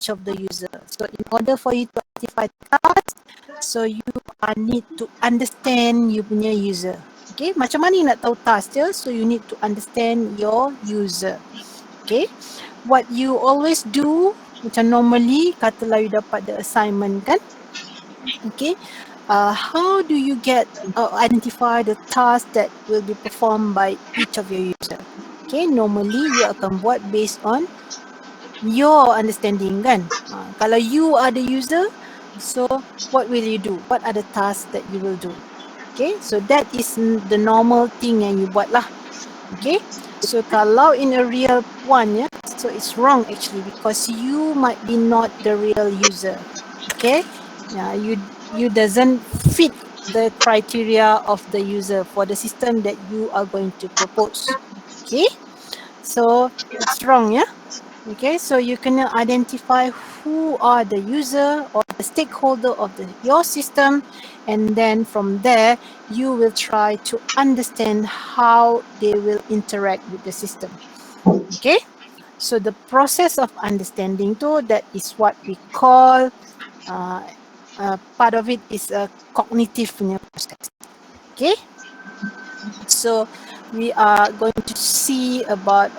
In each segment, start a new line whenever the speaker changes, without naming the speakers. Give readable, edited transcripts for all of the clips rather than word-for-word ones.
each of the user. So in order for you to identify task, so you need to understand you punya user. Okay, macam mana you nak tahu task dia? So you need to understand your user. Okay, what you always do, macam normally, katalah you dapat the assignment kan? Okay, how do you get identify the task that will be performed by each of your user? Okay, normally you akan buat based on your understanding kan. Kalau you are the user, so what will you do? What are the tasks that you will do? Okay, so that is the normal thing yang you buat lah. Okay, so kalau in a real one, yeah, so it's wrong actually because you might be not the real user. Okay, yeah, you doesn't fit the criteria of the user for the system that you are going to propose. Okay, so it's wrong, yeah. Okay, so you can identify who are the user or the stakeholder of your system, and then from there you will try to understand how they will interact with the system. Okay, so the process of understanding too, that is what we call part of it is a cognitive process. Okay, so we are going to see about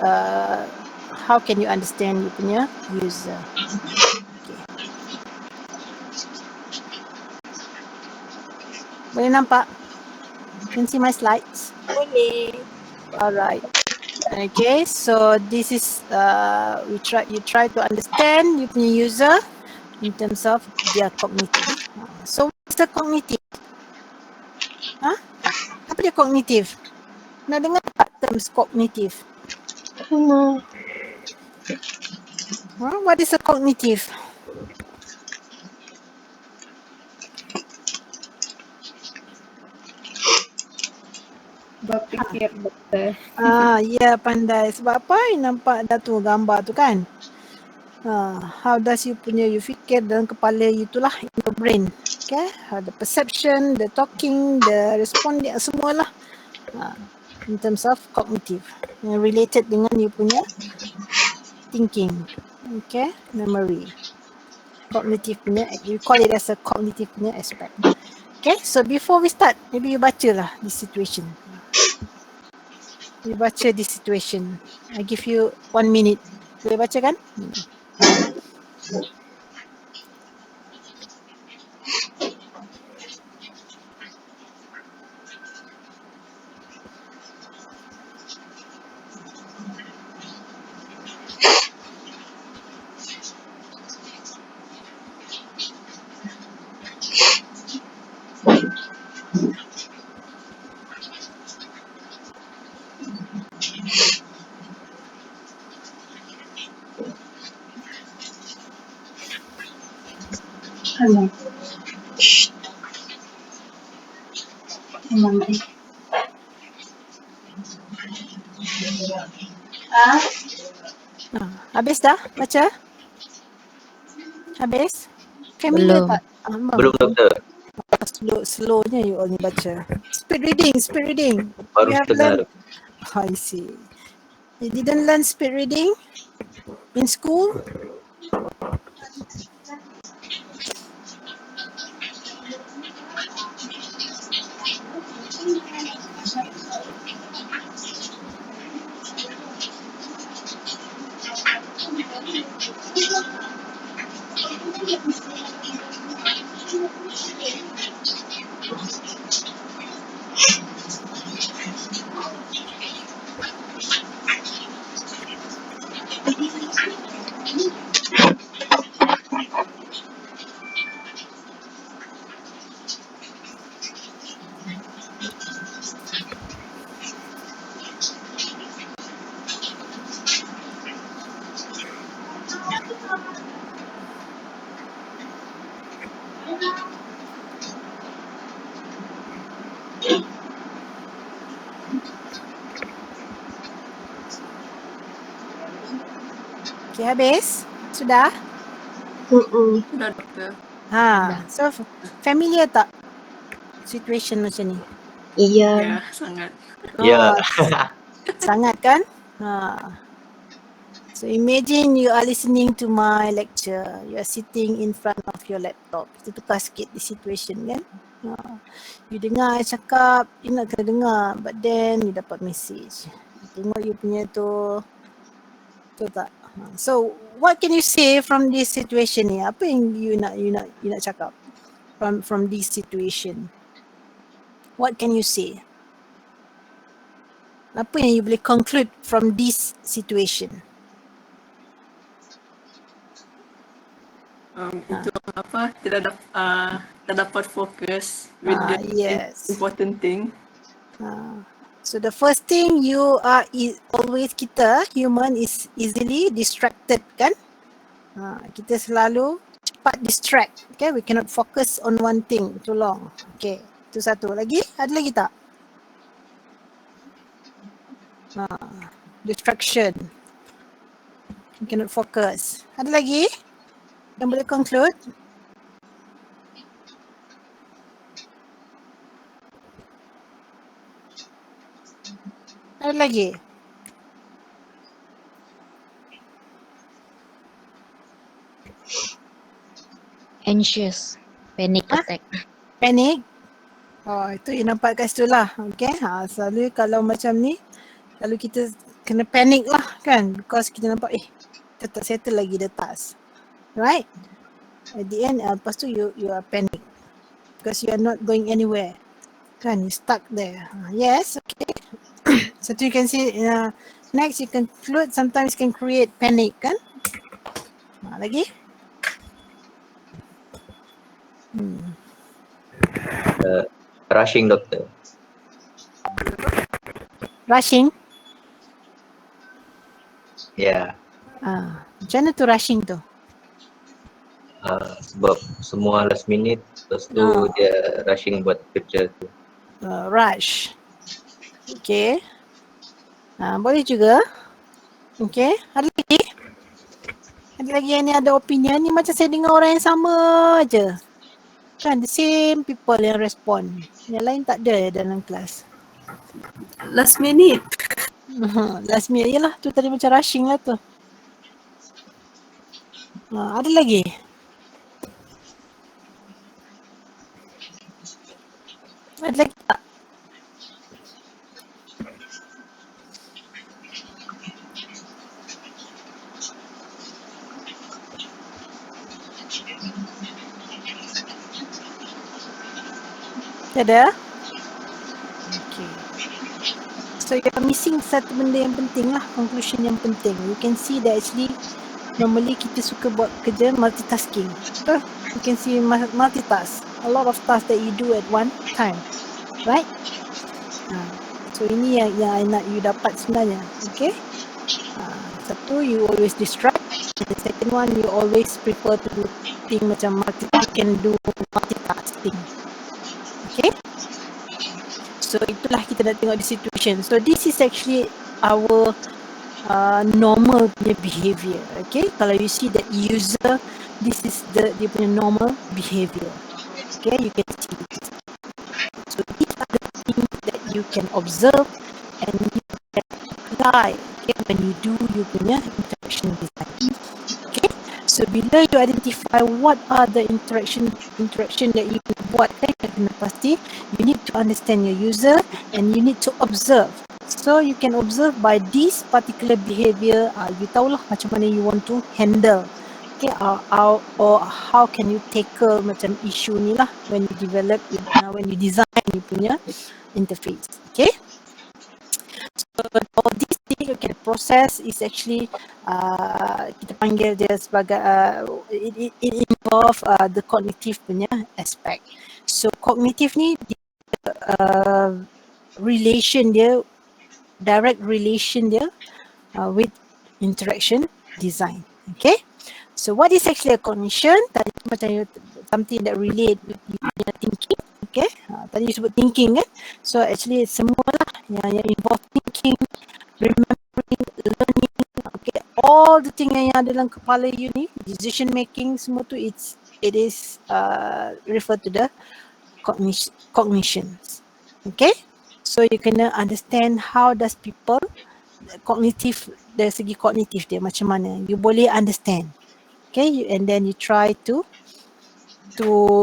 how can you understand you punya user. Okay. Boleh nampak? Can see my slides?
Boleh.
Alright. Okay, so this is you try to understand you punya user in terms of their cognitive. So what's the cognitive? Apa dia cognitive? Pernah dengar tak terms cognitive? What is a cognitive?
Berfikir doktor.
Ya, pandai. Sebab apa? Nampak dah tu gambar tu kan? How does you fikir dalam kepala you itulah, in your brain. Okay? The perception, the talking, the responding, semualah. In terms of cognitive. Related dengan you punya thinking. Okay? Memory. Cognitive punya, you call it as a cognitive punya aspect. Okay? So before we start, maybe you baca lah this situation. You baca this situation. I give you 1 minute. Boleh baca kan?
Hello.
Habis dah baca? Habis? Familiar tak?
Belum doktor.
Slownya you all ni baca. Speed reading.
Baru
You have
setengah.
I see. You didn't learn speed reading in school? Okay, habis? Sudah?
Sudah doktor.
So familiar tak situation macam ni?
Iya.
Ya, sangat.
Ya.
Sangat kan? So imagine you are listening to my lecture. You are sitting in front of your laptop. Kita tukar sikit the situation kan. You dengar I cakap, you nak kena dengar. But then you dapat message. Tengok you punya tu. Betul tak? So what can you say from this situation ni? Apa yang you nak cakap from this situation? What can you say? Apa yang you boleh conclude from this situation?
Itu apa? Tidak dapat fokus with the
yes.
important thing.
So the first thing you are always kita human is easily distracted kan? Kita selalu cepat distract. Okay, we cannot focus on one thing too long. Okay, itu satu lagi. Ada lagi tak? Distraction. You cannot focus. Ada lagi yang boleh conclude? Ada lagi?
Anxious, panic attack.
Panic? Oh, itu you nampak kat situ lah. Okay, selalu kalau macam ni, lalu kita kena panic lah kan, because kita nampak kita tak settle lagi the task. Right? At the end, lepas tu you are panic because you are not going anywhere. Kan, you stuck there. Yes, okay. So you can see, next you can conclude, sometimes can create panic kan. Lagi?
Rushing, doktor.
Rushing?
Ya.
Macam mana tu rushing tu?
Sebab semua last minute, lepas tu dia rushing buat kerja tu.
Rush. Okay. Boleh juga. Okay. Ada lagi? Ada lagi yang ni ada opinion ni, macam saya dengar orang yang sama je. Kan, the same people yang respond. Yang lain tak ada dalam kelas.
Last minute.
Last minute, yelah tu tadi macam rushing lah tu. Ada lagi? Ada lagi tak? Ada? Okay. So you are missing satu benda yang penting lah, conclusion yang penting. You can see that actually normally kita suka buat kerja multitasking. Betul? You can see multitask. A lot of tasks that you do at one time. Right? So ini yang I nak you dapat sebenarnya. Okay? Satu, you always distract. And the second one, you always prefer to do thing macam can do multitasking. Okay? So itulah kita nak tengok di situation. So this is actually our normal punya behavior. Okay? Kalau you see that user, this is dia punya normal behavior. Okay? You can see this. So these are the things that you can observe and you can apply, okay, when you do you punya interaction design. Okay? So bila you identify what are the interaction that you buat, kena pasti you need to understand your user and you need to observe. So you can observe by this particular behavior, you tahulah macam mana you want to handle. Okay, or how can you tackle macam issue ni lah when you develop, when you design you punya interface. Okay. So all these things, okay, process is actually kita panggil dia sebagai it involve the cognitive punya aspect. So cognitive ni relation dia, direct relation dia with interaction design. Okay. So what is actually a cognition? Tadi macam something that relate with your thinking. Okay. Tadi you sebut thinking kan. So actually semualah yang involve thinking, remembering, learning. Okay. All the thing yang ada dalam kepala you ni, decision making, semua tu it is referred to the cognitions. Okay. So you kena understand how does people kognitif, dari segi kognitif dia macam mana. You boleh understand. Okay, and then you try to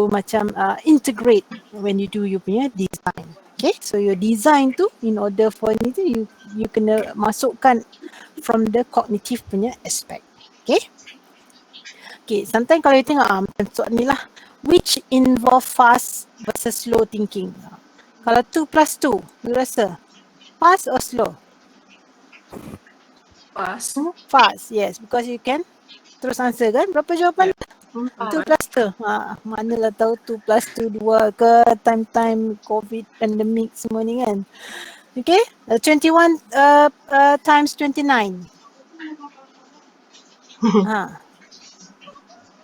macam integrate when you do you punya design. Okay, so your design tu in order for itu you kena masukkan from the cognitive punya aspect. Okay. Okay, sometimes kalau you tengok macam soalan ni lah, which involve fast versus slow thinking. Kalau 2 plus 2, you rasa fast or slow?
Fast.
Fast, yes, because you can terus answer kan. Berapa jawapan? 2 plus 2. Manalah tahu 2 plus 2 2 ke time COVID pandemic semua ni kan. Okay, 21 times 29.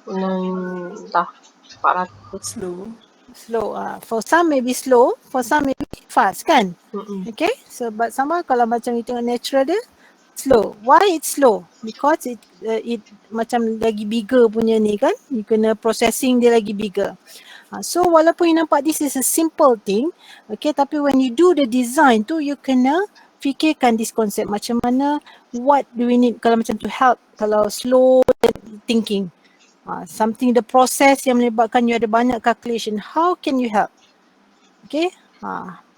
Entah 400.
Slow.
For some maybe slow, for some maybe fast kan. Okay, so but sama kalau macam you tengok natural dia slow. Why it's slow? Because it macam lagi bigger punya ni kan. You kena processing dia lagi bigger. So walaupun you nampak this is a simple thing, okay, tapi when you do the design tu, you kena fikirkan this concept macam mana, what do we need kalau macam to help, kalau slow thinking. Something the process yang menyebabkan you ada banyak calculation, how can you help? Okay,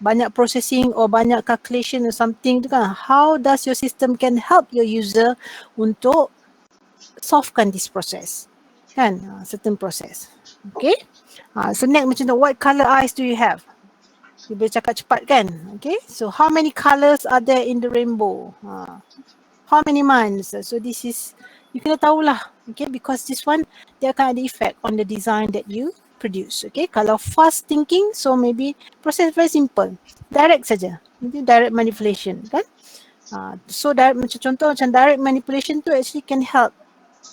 banyak processing or banyak calculation or something tu kan, how does your system can help your user untuk solvekan this process kan, certain process. Okay, so next macam tu, what color eyes do you have? You boleh cakap cepat kan. Okay, so how many colors are there in the rainbow? How many months? So this is, you kena tahulah. Okay, because this one dia akan ada effect on the design that you produce. Okay, kalau fast thinking, so maybe process very simple, direct saja, direct manipulation kan. So direct, macam contoh macam direct manipulation tu actually can help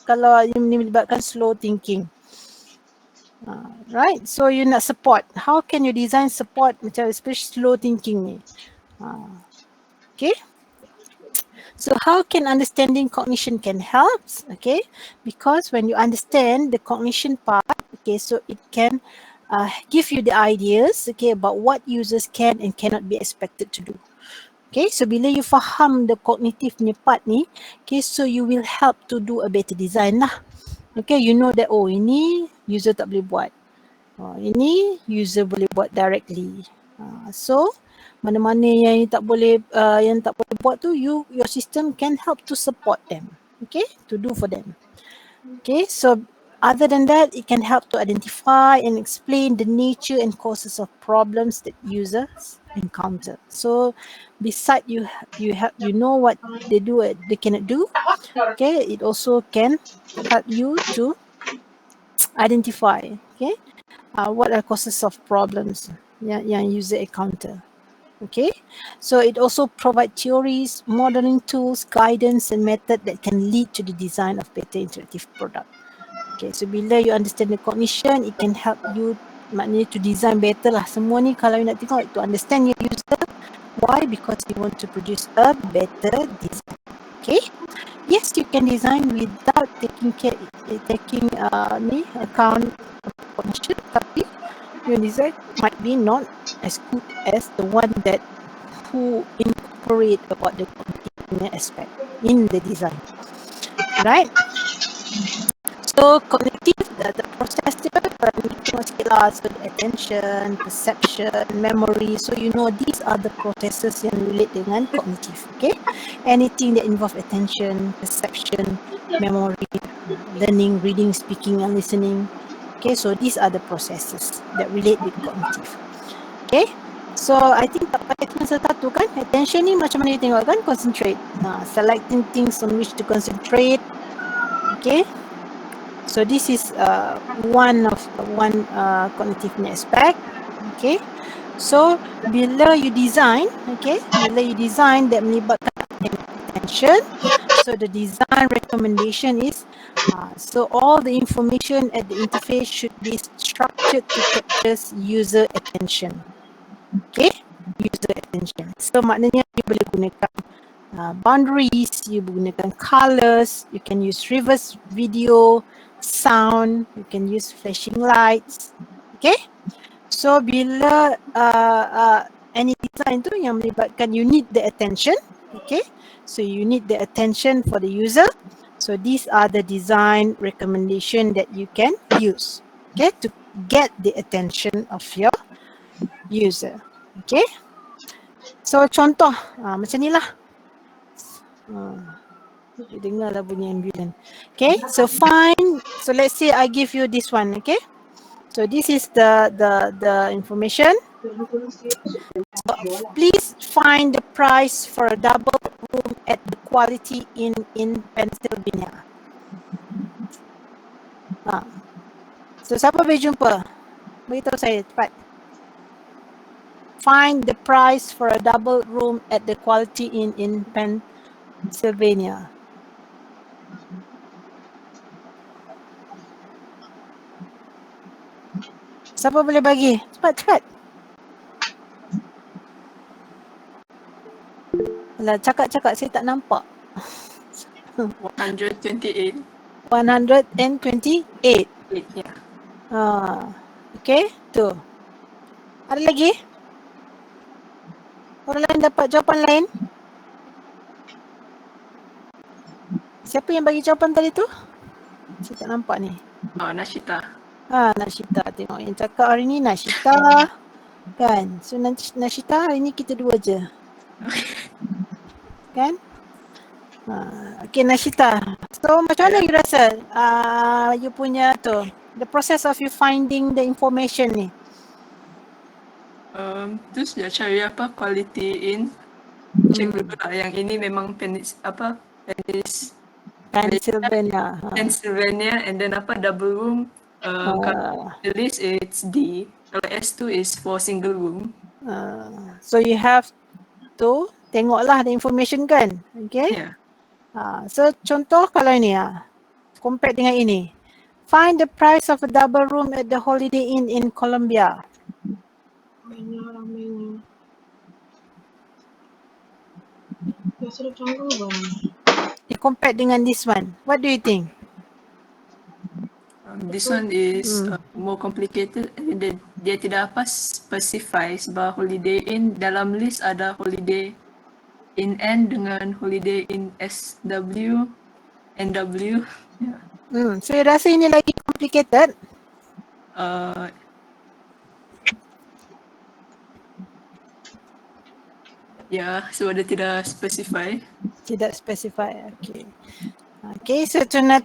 kalau you melibatkan slow thinking. Right, so you nak support, how can you design support macam especially slow thinking ni. Okay, so how can understanding cognition can help? Okay, because when you understand the cognition part, okay, so it can give you the ideas, okay, about what users can and cannot be expected to do. Okay, so bila you faham the cognitive punya part ni, okay, so you will help to do a better design lah. Okay, you know that, oh ini user tak boleh buat, ini user boleh buat directly. So mana-mana yang tak boleh buat tu, your system can help to support them, okay, to do for them. Okay, so other than that, it can help to identify and explain the nature and causes of problems that users encounter. So beside you know what they do, they cannot do, okay, it also can help you to identify, okay, what are causes of problems yang user encounter. Okay, so it also provide theories, modeling tools, guidance and method that can lead to the design of better interactive product. Okay, so bila you understand the cognition, it can help you, maknanya to design better lah. Semua ni kalau you nak tengok, to understand your user. Why? Because you want to produce a better design. Okay, yes, you can design without taking account of cognition, tapi your design might be not as good as the one that who incorporate about the cognitive aspect in the design, right? So cognitive, the process dia, kalau you tengok sikit lah, so attention, perception, memory, so you know these are the processes yang relate dengan cognitive. Okay, anything that involve attention, perception, memory, learning, reading, speaking and listening. Okay, so these are the processes that relate with cognitive. Okay, so I think tak payah cuma satu kan. Attention ni macam mana you tengok kan, concentrate, selecting things on which to concentrate. Okay, so this is one cognitive aspect. Okay, so bila you design, okay, bila you design that melibatkan attention, so the design recommendation is so all the information at the interface should be structured to capture user attention. Okay, user attention. So maknanya you boleh gunakan boundaries, you gunakan colors, you can use reverse video, sound, you can use flashing lights. Okay, so bila any design tu yang melibatkan you need the attention, Okay, so you need the attention for the user. So these are the design recommendation that you can use, okay, to get the attention of your user. Okay, so contoh macam ni lah. You dengar lah bunyi ambulans. Okay, so so let's say I give you this one. Okay, so this is the information. So please find the price for a double room at the Quality Inn in Pennsylvania. So siapa boleh jumpa? Beritahu saya cepat. Find the price for a double room at the Quality Inn in Pennsylvania. Siapa boleh bagi? Cepat. Alah, cakap saya tak nampak.
128.
128.
Ya.
Okay, tu. Ada lagi? Orang lain dapat jawapan lain? Siapa yang bagi jawapan tadi tu? Saya tak nampak ni.
Nashita.
Nashita. Tengok yang cakap hari ni Nashita. Kan? So Nashita hari ni kita dua je. Kan? Okay, Nashita. So macam mana you rasa you punya tu, the process of you finding the information ni?
Terus dia cari quality in. Cek dulu lah yang ini memang
Pennsylvania.
Pennsylvania, and then double room. Kalau the list it's D. Kalau S2 is for single room.
So you have to tengoklah the information kan. Okay.
Yeah.
So contoh kalau ini compare dengan ini. Find the price of a double room at the Holiday Inn in Colombia.
Ramainya. Biasa dah canggung bang.
Compare dengan this one. What do you think?
This one is more complicated. Dia tidak specify sebab Holiday Inn dalam list ada Holiday Inn N dengan Holiday Inn SW, NW. Yeah.
So you rasa ini lagi complicated?
Ya, sebab dia tidak specify.
Tidak specify. Okay, so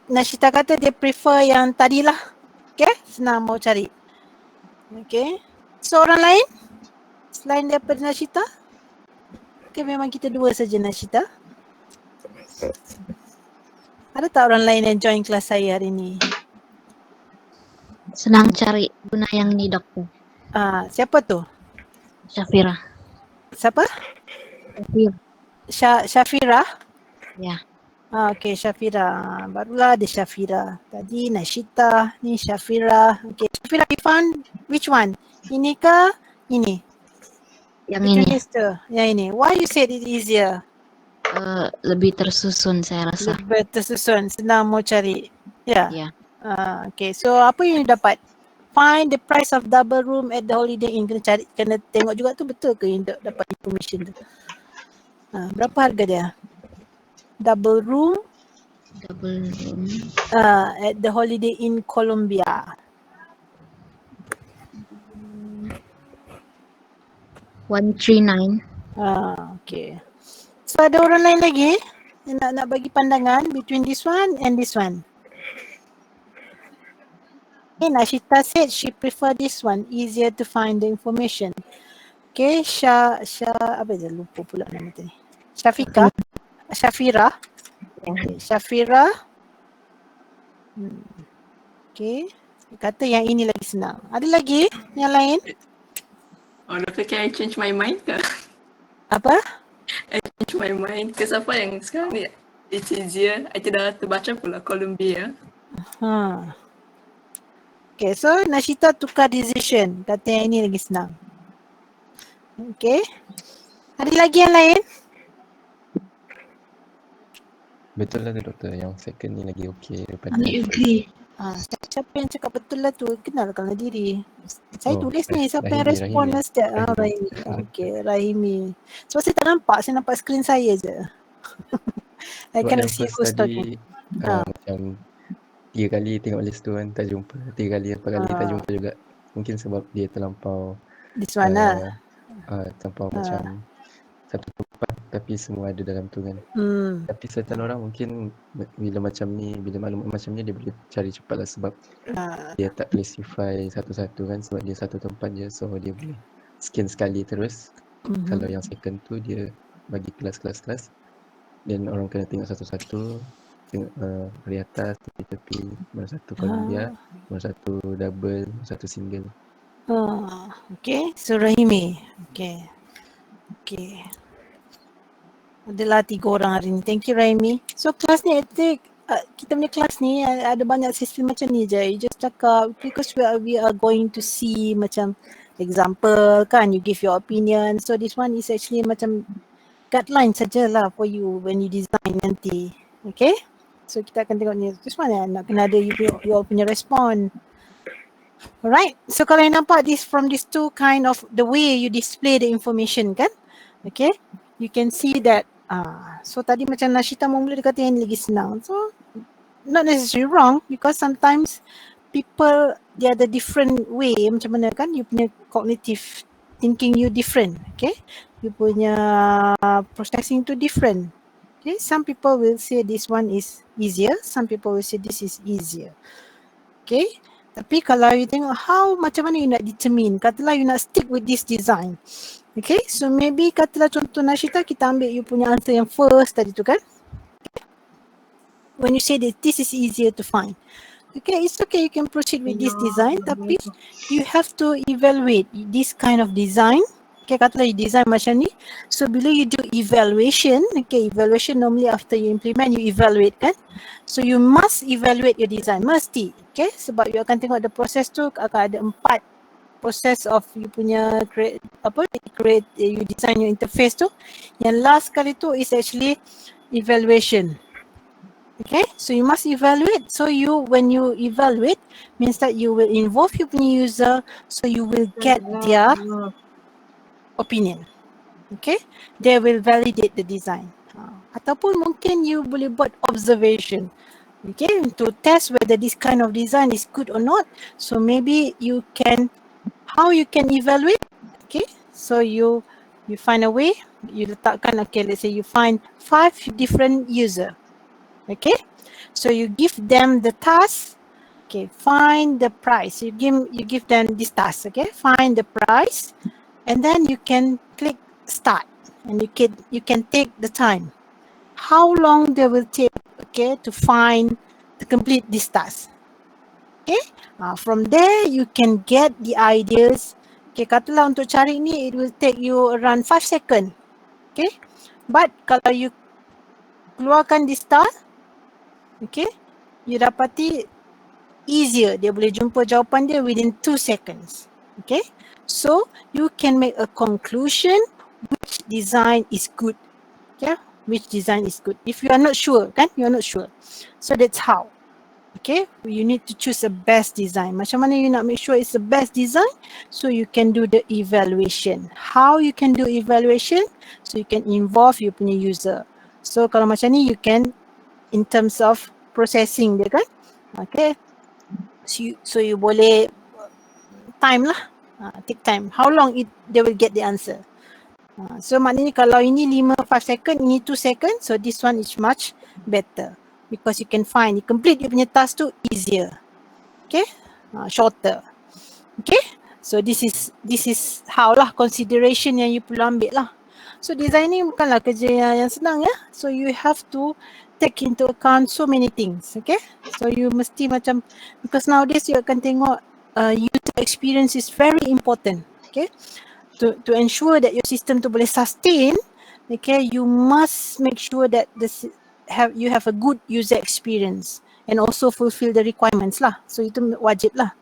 Nashita kata dia prefer yang tadilah. Okay, senang mau cari. Okay, so orang lain? Selain daripada Nashita? Okay, memang kita dua saja Nashita. Ada tak orang lain yang join kelas saya hari ni?
Senang cari guna yang ni dokter.
Siapa tu?
Syafira.
Siapa? Syafira?
Ya.
Okay, Syafira. Barulah ada Syafira. Tadi Nashita, ni Syafira. Okay, Syafira, you found which one? Ini ke ini?
Yang ini.
Yang ini. Why you said it easier?
Lebih tersusun saya rasa.
Lebih tersusun, senang mau cari. Ya.
Ya.
Okay, so apa yang you dapat? Find the price of double room at the Holiday Inn. Kena cari, kena tengok juga tu betul ke yang dapat information tu. Berapa harga dia? Double room. At the Holiday Inn Colombia.
139.
Okay. So ada orang lain lagi yang nak bagi pandangan between this one and this one. Okay, Nashita said she prefer this one, easier to find the information. Okay, apa je lupa pula nama tadi. Syafira. Okay, Syafira. Okay, kata yang ini lagi senang. Ada lagi yang lain?
Doktor, can I change my mind ke?
Apa?
I change my mind. Kenapa yang sekarang ni it's easier. I tidak terbaca pula Columbia.
Okay, so Nashita tukar decision. Kata yang ini lagi senang. Okay. Ada lagi yang lain?
Betul lah tu doktor, yang second ni lagi okey daripada
I agree.
Siapa yang cakap betul lah tu, kenalkanlah diri. Saya
Oh,
tulis ni, siapa yang respon
Rahimi.
Ustaz?
Rahimi.
Rahimi. Okey, Rahimi. Sebab saya tak nampak, saya nampak skrin saya je. I
Sebab
cannot
yang
see
first
who's talking.
tadi macam 3 kali tengok list tu kan tak jumpa. 3 kali, 4 kali tak jumpa juga. Mungkin sebab dia terlampau
This one lah.
terlampau macam satu tempat tapi semua ada dalam tu kan. Tapi certain orang mungkin bila macam ni, bila maklumat macam ni dia boleh cari cepat lah sebab dia tak classify satu-satu kan sebab dia satu tempat je, so dia boleh scan sekali terus. Kalau yang second tu dia bagi kelas-kelas dan orang kena tengok satu-satu, tengok dari atas, tepi-tepi, mana satu kolom biar, mana satu double, mana satu single.
Okay, so Rahimi. Okay. Adalah 3 orang hari ni. Thank you Rahimi. So kelas ni, kita punya kelas ni ada banyak sistem macam ni je. You just cakap because we are going to see macam example kan, you give your opinion. So this one is actually macam guideline sajalah for you when you design nanti. Okay? So kita akan tengok ni. This one nak kena ada you punya respon. Alright. So kalau you nampak this from these two kind of the way you display the information kan. Okay. You can see that so tadi macam Nashita mula dia kata yang ni lagi senang. So not necessarily wrong because sometimes people they are the different way macam mana kan you punya cognitive thinking you different. Okay. You punya processing tu different. Okay. Some people will say this one is easier. Some people will say this is easier. Okay. Tapi kalau you tengok macam mana you nak determine, katalah you nak stick with this design. Okay, so maybe katalah contoh Nashita, kita ambil you punya answer yang first tadi tu kan. When you say that this is easier to find. Okay, it's okay, you can proceed with this design, tapi you have to evaluate this kind of design. Okay, katalah you design macam ni. So bila you do evaluation, okay, evaluation normally after you implement, you evaluate kan. So you must evaluate your design, mesti. Okay, sebab you akan tengok the process tu akan ada 4 process of you punya you design your interface tu. Yang last kali tu is actually evaluation. Okay, so you must evaluate. So when you evaluate means that you will involve your punya user, so you will get their opinion. Okay, they will validate the design. Ataupun mungkin you boleh buat observation. Okay, to test whether this kind of design is good or not. So maybe how you can evaluate. Okay, so you find a way, you letakkan, okay, let's say you find 5 different user. Okay, so you give them the task. Okay, find the price. You give them this task. Okay, find the price, and then you can click start, and you can take the time. How long they will take? Okay, to complete this task. Okay, from there you can get the ideas. Okay, katalah untuk cari ni it will take you around 5 seconds. Okay, but kalau you keluarkan this task, okay, you dapati easier. Dia boleh jumpa jawapan dia within 2 seconds. Okay, so you can make a conclusion which design is good. Okay, which design is good. If you are not sure, kan, you are not sure. So that's how. Okay, you need to choose the best design. Macam mana you nak make sure it's the best design? So you can do the evaluation. How you can do evaluation? So you can involve you punya user. So kalau macam ni you can in terms of processing dia kan. Okay, so you boleh time lah, take time. How long they will get the answer. So maknanya kalau ini 5 second, ini 2 second, so this one is much better. Because you can complete you punya task tu easier. Okay, shorter. Okay, so this is how lah consideration yang you perlu ambil lah. So design ni bukanlah kerja yang senang ya. So you have to take into account so many things. Okay, so you mesti macam, because nowadays you akan tengok user experience is very important. Okay, to ensure that your system tu boleh sustain, okay, you must make sure that you have a good user experience and also fulfill the requirements lah. So itu wajib lah.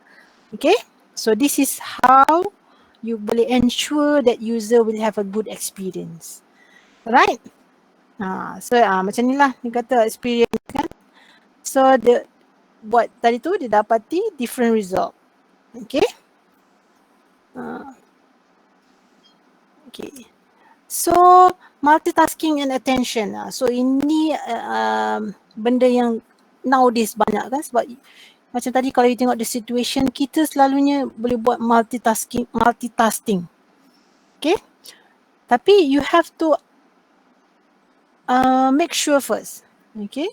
Okay, so this is how you boleh ensure that user will have a good experience. Alright. So macam ni lah dia kata experience kan. So dia buat tadi tu dia dapati different result. Okay. Okay. So multitasking and attention. So ini benda yang nowadays banyak kan, sebab macam tadi kalau you tengok the situation, kita selalunya boleh buat multitasking. Okay. Tapi you have to make sure first. Okay.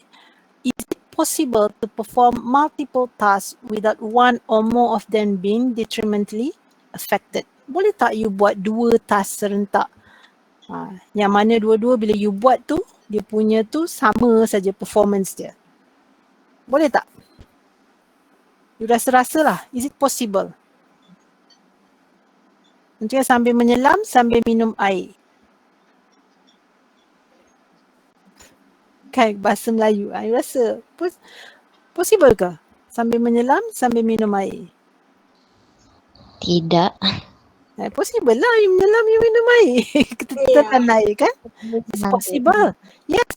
Is it possible to perform multiple tasks without one or more of them being detrimentally affected? Boleh tak you buat 2 task serentak? Yang mana dua-dua bila you buat tu, dia punya tu sama saja performance dia. Boleh tak? You rasa-rasa lah, is it possible? Macam sambil menyelam, sambil minum air. Kan bahasa Melayu, you rasa possible ke? Sambil menyelam, sambil minum air.
Tidak.
Possible lah, you menyelam, you minum air. Kita tekan air kan? It's possible. Yes.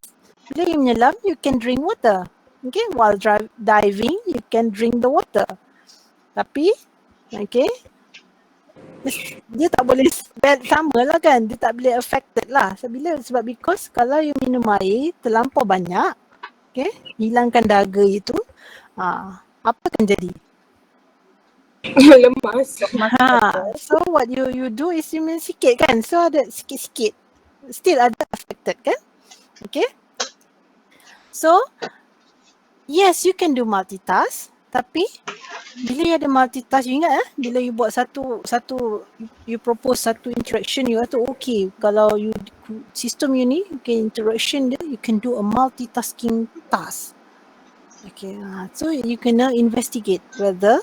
Bila you menyelam, you can drink water. Okay, while diving, you can drink the water. Tapi, okay, dia tak boleh sama lah kan, dia tak boleh affected lah. Sebab because kalau you minum air terlampau banyak, okay, hilangkan dahaga itu, apa akan jadi?
Lemas.
So what you do is you minum sikit kan, so ada sikit-sikit, still ada affected kan? Okay. So, yes, you can do multitask, tapi bila you ada multitask, you ingat bila you buat satu you propose satu interaction, you kata okay, kalau you sistem you ni, okay, interaction dia, you can do a multitasking task. Okay, so you can now investigate whether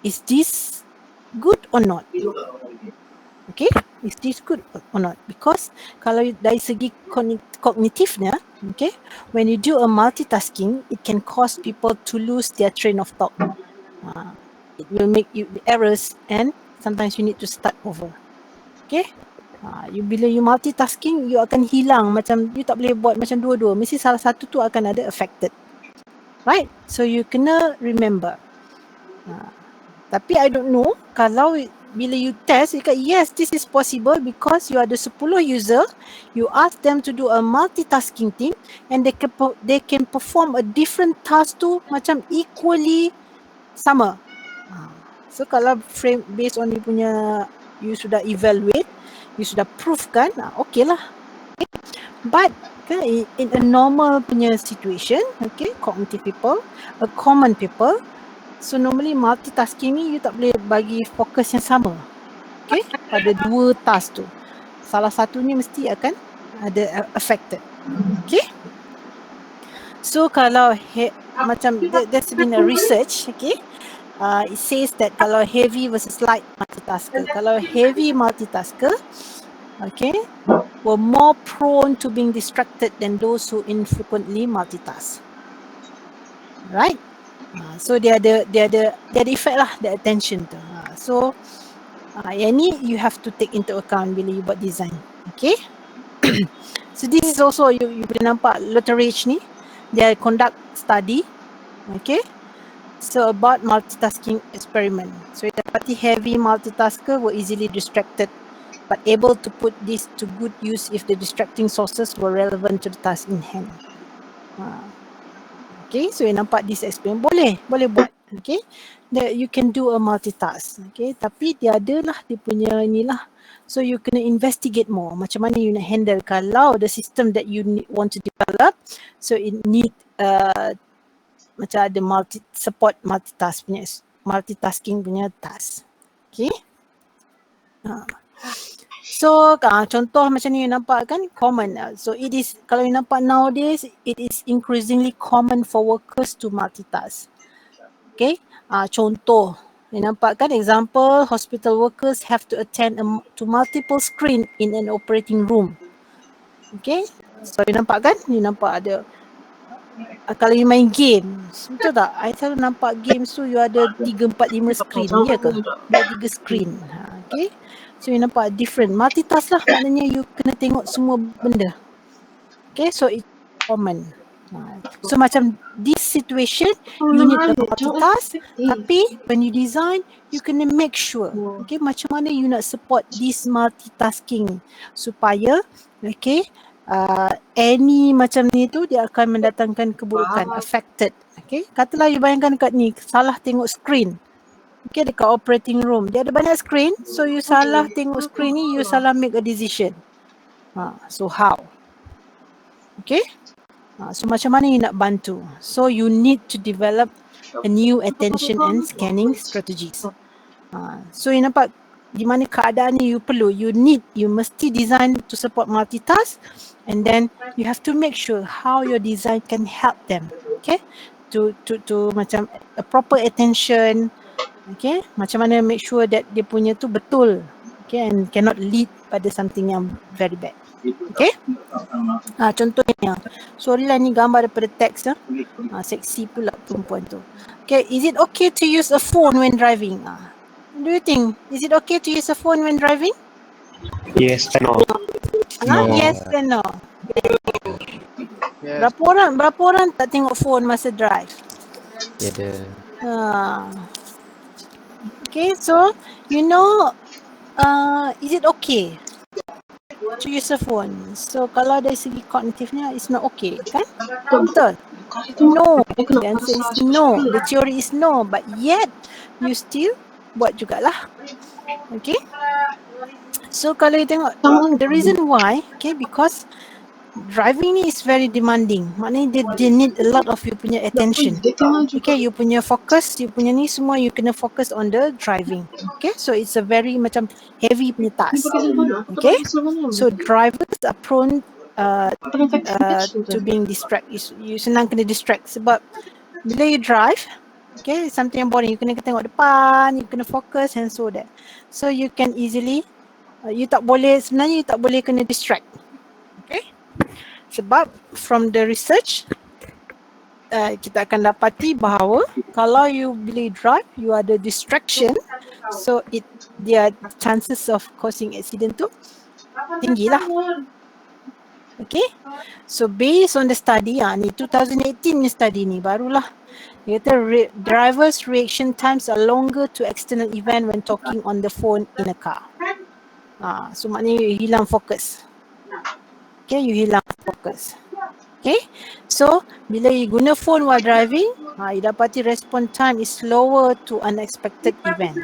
is this good or not. Okay, is this good or not? Because kalau dari segi kognitifnya, okay, when you do a multitasking, it can cause people to lose their train of thought. It will make you errors and sometimes you need to start over. Okay, bila you multitasking, you akan hilang, macam you tak boleh buat macam dua-dua, mesti salah satu tu akan ada affected. Right? So you kena remember. Tapi I don't know, kalau bila you test, you kata yes, this is possible because you ada 10 user, you ask them to do a multitasking thing and they can perform a different task tu macam equally sama. So kalau frame based on you sudah evaluate, you sudah prove kan, okay lah. Okay. But in a normal punya situation, okay, cognitive people, a common people, so normally multitasking ni you tak boleh bagi fokus yang sama. Okay, pada 2 task tu. Salah satunya mesti akan ada affected. Okay. So kalau macam there's been a research, okay, it says that kalau heavy versus light multitasker, kalau heavy multitasker, okay, were more prone to being distracted than those who infrequently multitask. Right? So dia ada effect lah, the attention tu. So yang ni you have to take into account bila you buat design. Okay. So this is also you boleh nampak literature ni, dia conduct study. Okay. So about multitasking experiment. So you dapati heavy multitasker were easily distracted but able to put this to good use if the distracting sources were relevant to the task in hand. Okay, so you nampak this experiment boleh buat. Okay, that you can do a multitask. Okay, tapi dia adalah dia punya inilah. So you kena investigate more. Macam mana you nak handle kalau the system that you want to develop, so it need macam ada support multitasking punya task. Okay. So contoh macam ni you nampak kan common. So it is, kalau you nampak nowadays, it is increasingly common for workers to multitask. Okay, contoh you nampak kan example, hospital workers have to attend to multiple screen in an operating room. Okay, so you nampak kan, you nampak ada kalau you main game, betul tak? I selalu nampak games tu you ada 3, 4, 5 screen, ya ke? 2, 3 screen. Okay, so you nampak different. Multitask lah, maknanya you kena tengok semua benda. Okay, so it's common. So macam this situation, you need the multitask, tapi when you design, you kena make sure, okay, macam mana you nak support this multitasking supaya, okay, any macam ni tu dia akan mendatangkan keburukan, affected. Okay, katalah you bayangkan kat ni, salah tengok screen. Okay, dekat operating room, dia ada banyak screen, so you salah tengok screen ni, you salah make a decision. So how? Okay, so macam mana you nak bantu? So you need to develop a new attention and scanning strategies. So you nampak di mana keadaan ni you perlu, you mesti design to support multitask, and then you have to make sure how your design can help them, okay, to macam a proper attention, okay, macam mana make sure that dia punya tu betul, okay, and cannot lead pada something yang very bad, okay. Contohnya, sorry lah ni gambar daripada teks ya. Seksi pula perempuan tu. Okay, is it okay to use a phone when driving? Do you think, is it okay to use a phone when driving?
Yes and no.
Yes and no.
Yes.
Berapa orang tak tengok phone masa drive?
Ada.
Okay, so you know, is it okay to use a phone? So kalau dari segi kognitifnya, it's not okay, kan? Betul? No. The answer is no. The theory is no, but yet you still buat jugalah. Okay. So kalau you tengok, the reason why, okay, because driving ni is very demanding. Maknanya dia need a lot of you punya attention. Okay, you punya focus, you punya ni semua you kena focus on the driving. Okay, so it's a very macam heavy punya task. Okay, so drivers are prone to being distracted. You senang kena distract sebab bila you drive, okay, something yang boring, you kena tengok depan, you kena focus and so that. So you can easily, sebenarnya you tak boleh kena distract. Okay, sebab from the research, kita akan dapati bahawa kalau you bila drive, you ada distraction, so their chances of causing accident tu tinggi lah. Okay, so based on the study, ni 2018 ni study ni barulah, dia kata drivers reaction times are longer to external event when talking on the phone in a car. So maknanya you hilang fokus. Okay, you hilang fokus. Okay, so bila you guna phone while driving, you dapati response time is slower to unexpected event.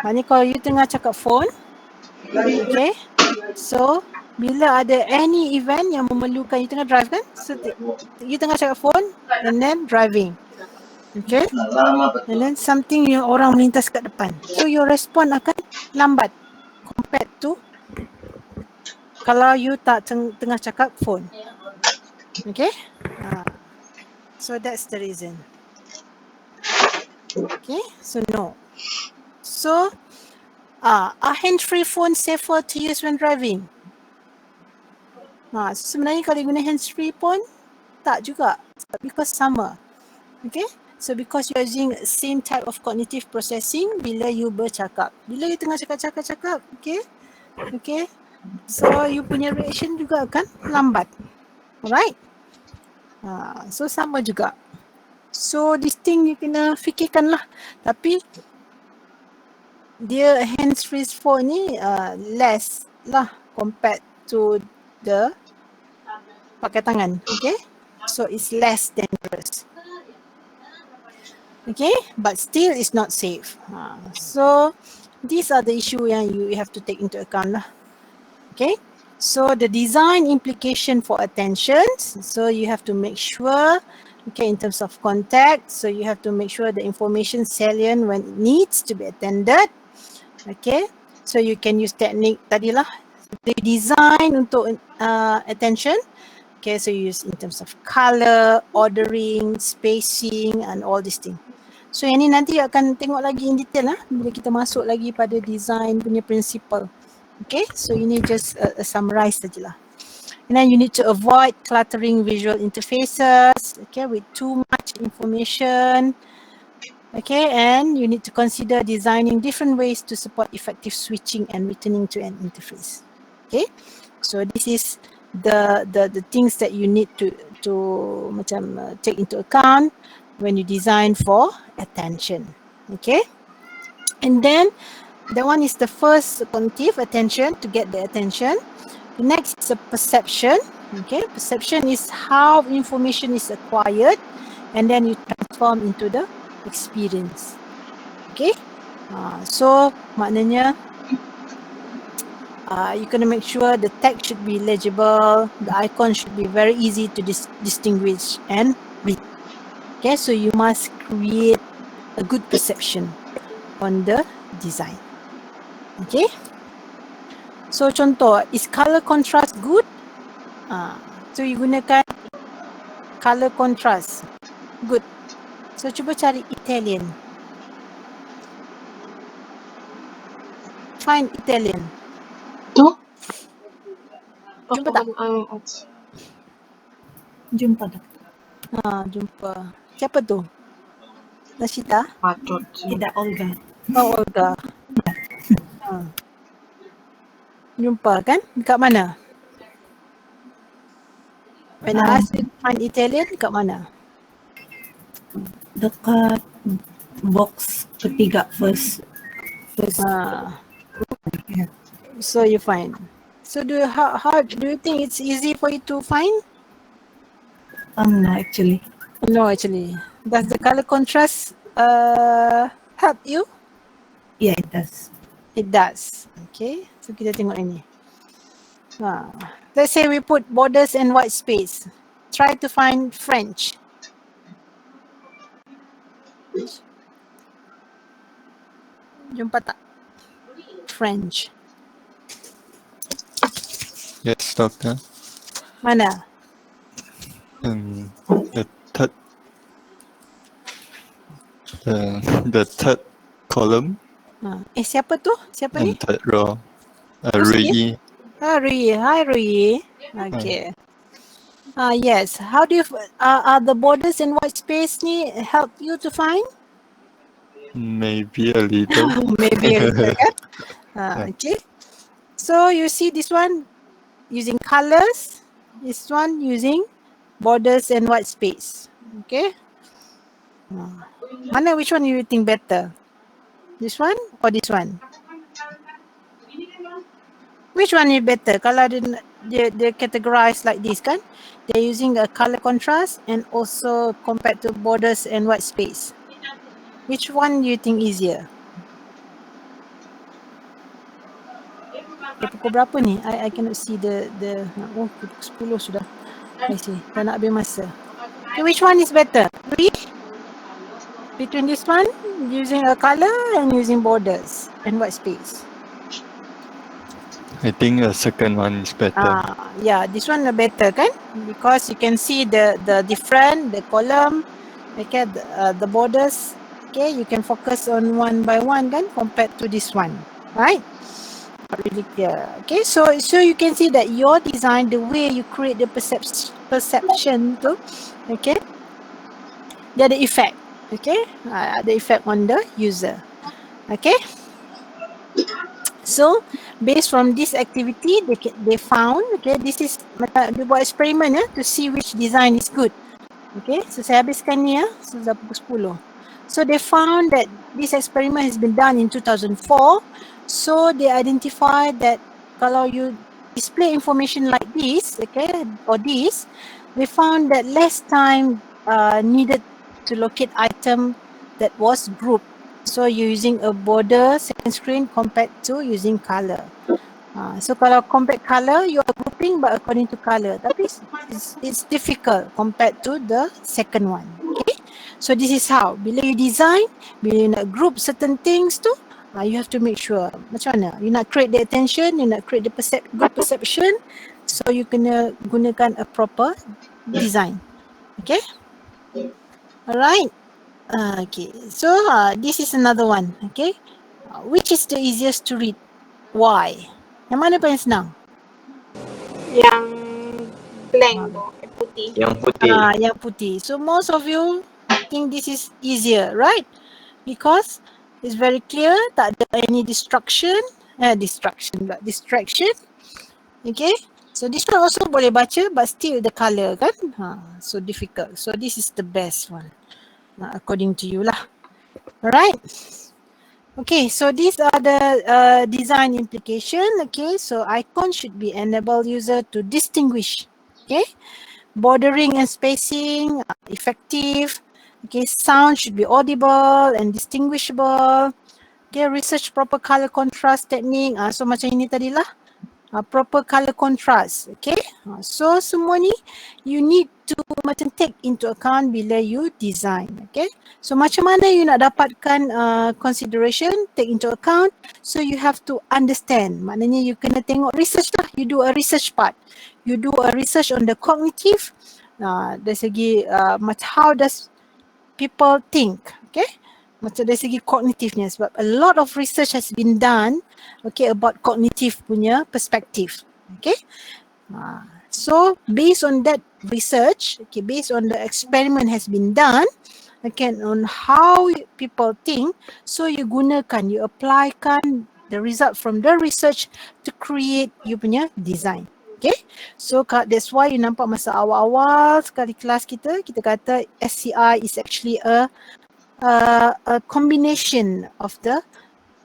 Maknanya kalau you tengah cakap phone, okay, so bila ada any event yang memerlukan you tengah drive kan, so you tengah cakap phone and then driving, okay, and then something yang orang melintas kat depan, so your response akan lambat compared to kalau you tak tengah cakap phone. Okay, so that's the reason. Okay, so no. So are hands-free phone safer to use when driving? Sebenarnya kalau guna hands-free pun tak juga, because sama. Okay, so because you're using same type of cognitive processing bila you bercakap. Bila you tengah cakap, okay, so you punya reaction juga akan lambat. Alright, so sama juga. So this thing you kena fikirkan lah. Tapi dia hands-free phone ni less lah compared to the pakai tangan, okay? So it's less dangerous. Okay, but still it's not safe. So these are the issue yang you have to take into account lah. Okay, so the design implication for attention. So you have to make sure, okay, in terms of context, so you have to make sure the information salient when it needs to be attended. Okay, so you can use technique tadilah, the design untuk attention. Okay, so you use in terms of color, ordering, spacing and all these things. So yang ni nanti akan tengok lagi in detail lah bila kita masuk lagi pada design punya principle. Okay, so ini just a summarize sajalah. And then you need to avoid cluttering visual interfaces, okay, with too much information. Okay, and you need to consider designing different ways to support effective switching and returning to an interface. Okay, so this is the things that you need to macam take into account when you design for attention. Okay, and then that one is the first cognitive, attention, to get the attention. The next is a perception. Okay, perception is how information is acquired and then you transform into the experience. Okay, so maknanya you gonna make sure the text should be legible, the icon should be very easy to distinguish and read. Okay, so you must create a good perception on the design. Okay, so contoh, is color contrast good? So you gunakan color contrast, good. So cuba cari Italian. Find Italian.
Tu?
Jumpa tak?
Jumpa tak?
Jumpa. Siapa tu? Nashita?
Patut. Tidak, Olga.
Oh, Olga. Jumpa kan? Dekat mana? When I ask you to find Italian, dekat mana?
Dekat box ketiga first.
So you find. So how do you think it's easy for you to find?
No, actually.
No, actually. Does the color contrast help you?
Yeah, it does.
It does. Okay. So kita tengok ini. Let's say we put borders and white space. Try to find French. Jumpa tak? French.
Yes, doctor.
Mana?
The third column
Siapa tu? Siapa ni?
and third row. Rui.
Rui. Hi, Rui. Okay. Yes. How do you are the borders and white space ni help you to find?
Maybe a little.
Maybe a little, kan? Okay. So you see this one using colors, this one using borders and white space. Okay. Mana, which one you think better? This one or this one? Which one is better? Kalau they categorize like this, kan? They're using a color contrast and also compared to borders and white space. Which one do you think easier? Pukul berapa ni? I cannot see the oh, pukul 10 sudah. I see. Dah nak habis masa. Okay, which one is better? Between this one, using a color and using borders and white space.
I think the second one is better.
Yeah, this one better, kan? Because you can see the different, the column, okay, the borders. Okay, you can focus on one by one, kan? Compared to this one, right? Not really clear. Okay, so you can see that your design, the way you create the perception tu, okay, dia ada effect, okay, ada effect on the user, okay. So based from this activity, they found, okay, this is dia buat eksperimen to see which design is good. Okay, so saya habiskan ni sudah pukul 10. So they found that this experiment has been done in 2004. So they identify that kalau you display information like this, okay, or this, they found that less time needed to locate item that was grouped. So you're using a border second screen compared to using color. So kalau compared color, you are grouping but according to color. Tapi it's difficult compared to the second one. Okay, so this is how. Bila you design, bila you nak group certain things tu, you have to make sure macam mana. You nak create the attention, you nak create the good perception. So you kena gunakan a proper design. Okay. Alright. Okay, so this is another one. Okay, which is the easiest to read? Why? Yang mana paling senang?
Yang blank tu, yang putih.
Yang putih.
Yang putih. So most of you think this is easier, right? Because it's very clear, tak ada any distraction. Okay. So this one also boleh baca, but still the color kan, so difficult. So this is the best one, according to you lah. Alright. Okay, so these are the design implication. Okay, so icon should be enable user to distinguish. Okay, bordering and spacing effective. Okay, sound should be audible and distinguishable. Okay, research proper color contrast technique. So macam ini tadi lah. Proper color contrast. Okay, so semua ni you need to macam take into account bila you design. Okay, so macam mana you nak dapatkan consideration, take into account. So you have to understand. Maknanya you kena tengok research lah. You do a research part. You do a research on the cognitive. Dari segi how does people think. Okay, macam dari segi kognitifnya, sebab a lot of research has been done, okay, about cognitive punya perspective. Okay, so based on that research, okay, based on the experiment has been done, okay, on how people think, so you gunakan, you applykan the result from the research to create you punya design. Okay, so that's why you nampak masa awal-awal sekali kelas kita kata HCI is actually a combination of the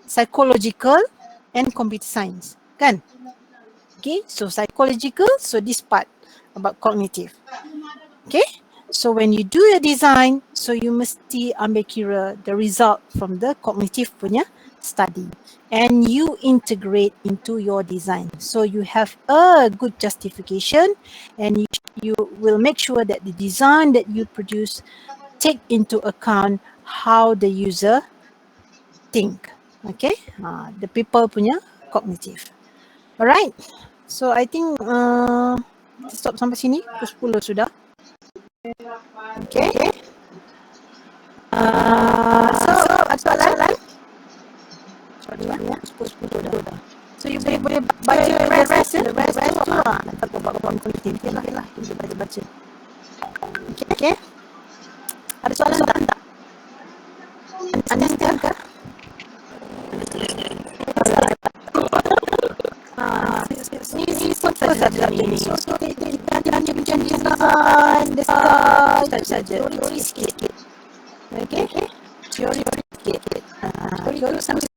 psychological and computer science, kan? Okay, so psychological, so this part about cognitive. Okay, so when you do your design, so you mesti ambil kira the result from the cognitive punya study and you integrate into your design. So you have a good justification and you will make sure that the design that you produce take into account how the user think. Okay, the people punya cognitive. Alright, so I think stop sampai sini, pukul 10 sudah. Okay, so ada soalan? Sorry ya, 10 dah. So you boleh baca the rest tu lah. Nanti aku buat cognitive lah. Kita baca. Okay. Ada soalan tak? Understand ke? Ini simple saja ni. So kita hanya bincang design, saja. Teori sikit. Okay? Teori sikit. Teori sampai